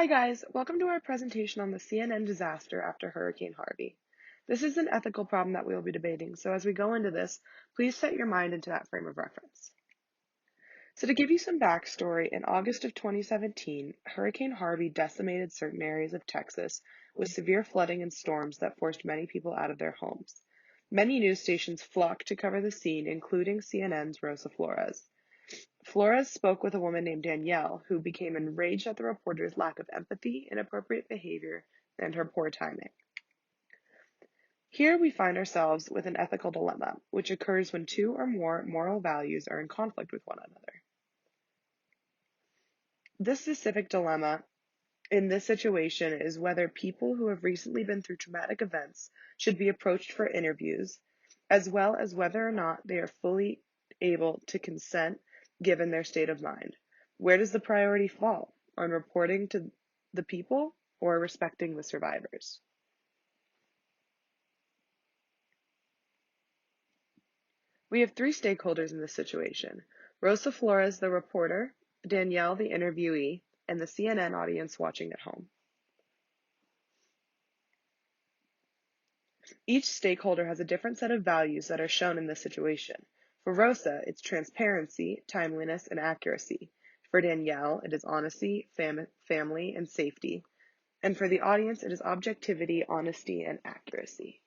Hi guys, welcome to our presentation on the CNN disaster after Hurricane Harvey. This is an ethical problem that we will be debating, so as we go into this, please set your mind into that frame of reference. So to give you some backstory, in August of 2017, Hurricane Harvey decimated certain areas of Texas with severe flooding and storms that forced many people out of their homes. Many news stations flocked to cover the scene, including CNN's Rosa Flores. Flores spoke with a woman named Danielle, who became enraged at the reporter's lack of empathy, inappropriate behavior, and her poor timing. Here we find ourselves with an ethical dilemma, which occurs when two or more moral values are in conflict with one another. This specific dilemma in this situation is whether people who have recently been through traumatic events should be approached for interviews, as well as whether or not they are fully able to consent given their state of mind. Where does the priority fall? On reporting to the people or respecting the survivors? We have three stakeholders in this situation: Rosa Flores, the reporter, Danielle, the interviewee, and the CNN audience watching at home. Each stakeholder has a different set of values that are shown in this situation. For Rosa, it's transparency, timeliness, and accuracy. For Danielle, it is honesty, family, and safety. And for the audience, it is objectivity, honesty, and accuracy.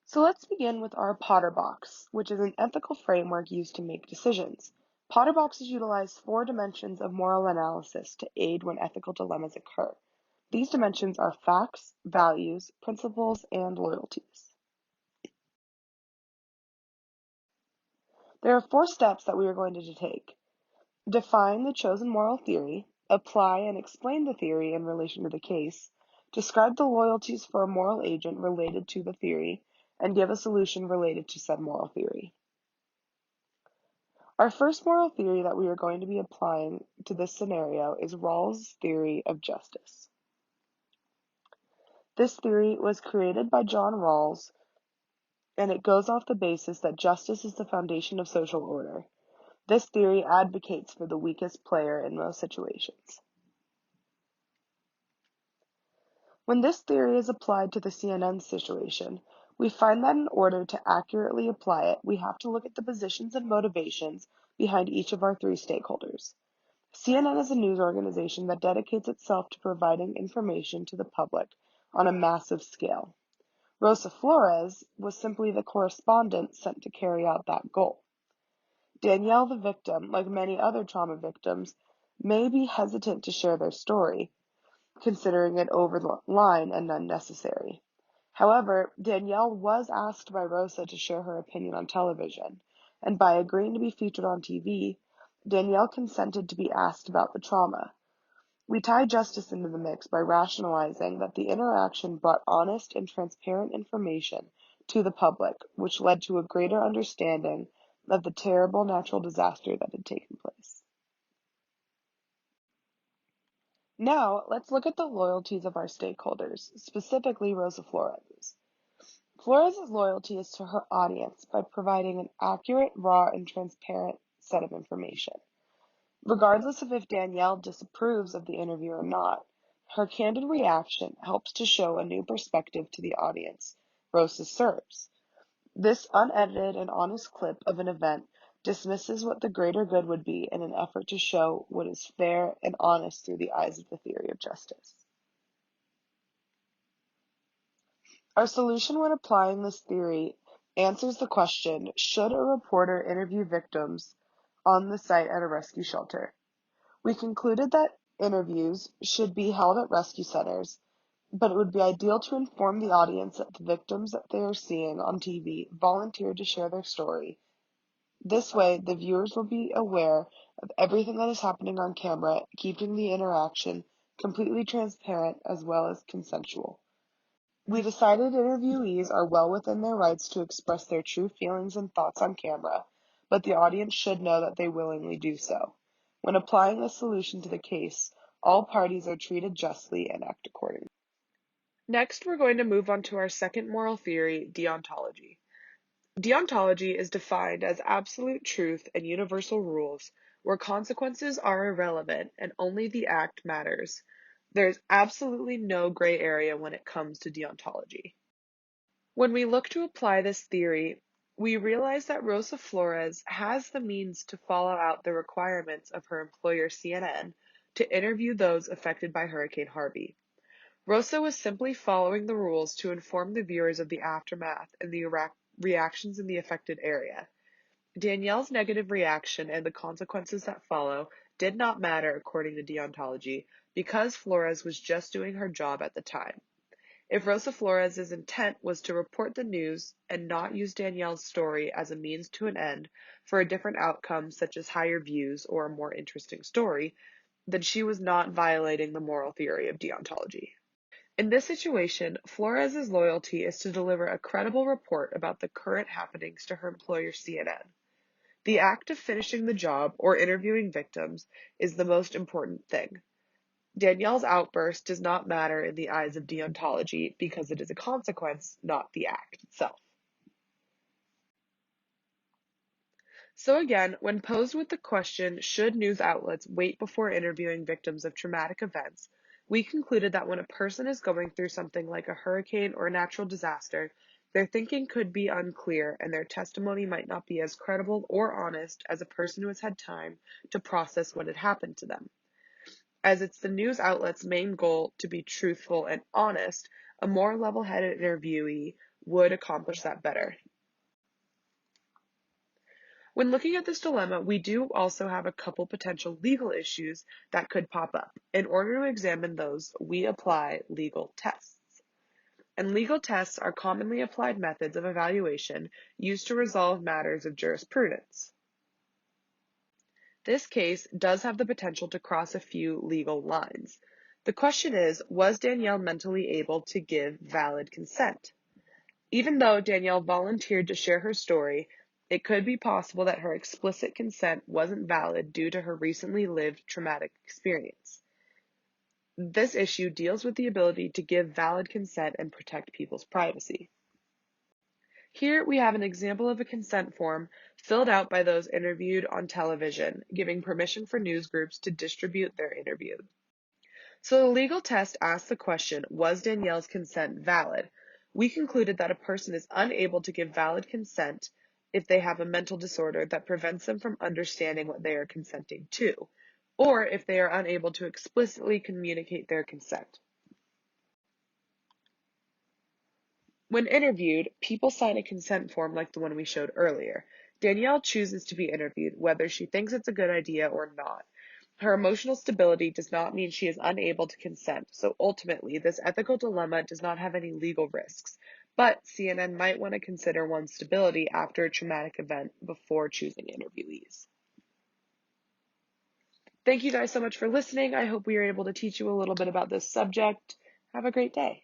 So let's begin with our Potter box, which is an ethical framework used to make decisions. Potter boxes utilize 4 dimensions of moral analysis to aid when ethical dilemmas occur. These dimensions are facts, values, principles, and loyalties. There are 4 steps that we are going to take. Define the chosen moral theory, apply and explain the theory in relation to the case, describe the loyalties for a moral agent related to the theory, and give a solution related to said moral theory. Our first moral theory that we are going to be applying to this scenario is Rawls' theory of justice. This theory was created by John Rawls, and it goes off the basis that justice is the foundation of social order. This theory advocates for the weakest player in most situations. When this theory is applied to the CNN situation, we find that in order to accurately apply it, we have to look at the positions and motivations behind each of our 3 stakeholders. CNN is a news organization that dedicates itself to providing information to the public on a massive scale. Rosa Flores was simply the correspondent sent to carry out that goal. Danielle, the victim, like many other trauma victims, may be hesitant to share their story, considering it over the line and unnecessary. However, Danielle was asked by Rosa to share her opinion on television, and by agreeing to be featured on TV, Danielle consented to be asked about the trauma. We tie justice into the mix by rationalizing that the interaction brought honest and transparent information to the public, which led to a greater understanding of the terrible natural disaster that had taken place. Now, let's look at the loyalties of our stakeholders, specifically Rosa Flores. Flores' loyalty is to her audience by providing an accurate, raw, and transparent set of information. Regardless of if Danielle disapproves of the interview or not, her candid reaction helps to show a new perspective to the audience Rosa serves. This unedited and honest clip of an event dismisses what the greater good would be in an effort to show what is fair and honest through the eyes of the theory of justice. Our solution when applying this theory answers the question, should a reporter interview victims on the site at a rescue shelter? We concluded that interviews should be held at rescue centers, but it would be ideal to inform the audience that the victims that they are seeing on TV volunteered to share their story. This way, the viewers will be aware of everything that is happening on camera, keeping the interaction completely transparent as well as consensual. We decided interviewees are well within their rights to express their true feelings and thoughts on camera, but the audience should know that they willingly do so. When applying this solution to the case, all parties are treated justly and act accordingly. Next, we're going to move on to our second moral theory, deontology. Deontology is defined as absolute truth and universal rules where consequences are irrelevant and only the act matters. There's absolutely no gray area when it comes to deontology. When we look to apply this theory, we realize that Rosa Flores has the means to follow out the requirements of her employer CNN to interview those affected by Hurricane Harvey. Rosa was simply following the rules to inform the viewers of the aftermath and the reactions in the affected area. Danielle's negative reaction and the consequences that follow did not matter according to deontology because Flores was just doing her job at the time. If Rosa Flores' intent was to report the news and not use Danielle's story as a means to an end for a different outcome such as higher views or a more interesting story, then she was not violating the moral theory of deontology. In this situation, Flores' loyalty is to deliver a credible report about the current happenings to her employer CNN. The act of finishing the job or interviewing victims is the most important thing. Danielle's outburst does not matter in the eyes of deontology because it is a consequence, not the act itself. So again, when posed with the question, should news outlets wait before interviewing victims of traumatic events, we concluded that when a person is going through something like a hurricane or a natural disaster, their thinking could be unclear and their testimony might not be as credible or honest as a person who has had time to process what had happened to them. As it's the news outlet's main goal to be truthful and honest, a more level-headed interviewee would accomplish that better. When looking at this dilemma, we do also have a couple potential legal issues that could pop up. In order to examine those, we apply legal tests. And legal tests are commonly applied methods of evaluation used to resolve matters of jurisprudence. This case does have the potential to cross a few legal lines. The question is, was Danielle mentally able to give valid consent? Even though Danielle volunteered to share her story, it could be possible that her explicit consent wasn't valid due to her recently lived traumatic experience. This issue deals with the ability to give valid consent and protect people's privacy. Here we have an example of a consent form filled out by those interviewed on television, giving permission for news groups to distribute their interview. So the legal test asks the question, was Danielle's consent valid? We concluded that a person is unable to give valid consent if they have a mental disorder that prevents them from understanding what they are consenting to, or if they are unable to explicitly communicate their consent. When interviewed, people sign a consent form like the one we showed earlier. Danielle chooses to be interviewed, whether she thinks it's a good idea or not. Her emotional stability does not mean she is unable to consent, so ultimately, this ethical dilemma does not have any legal risks. But CNN might want to consider one's stability after a traumatic event before choosing interviewees. Thank you guys so much for listening. I hope we were able to teach you a little bit about this subject. Have a great day.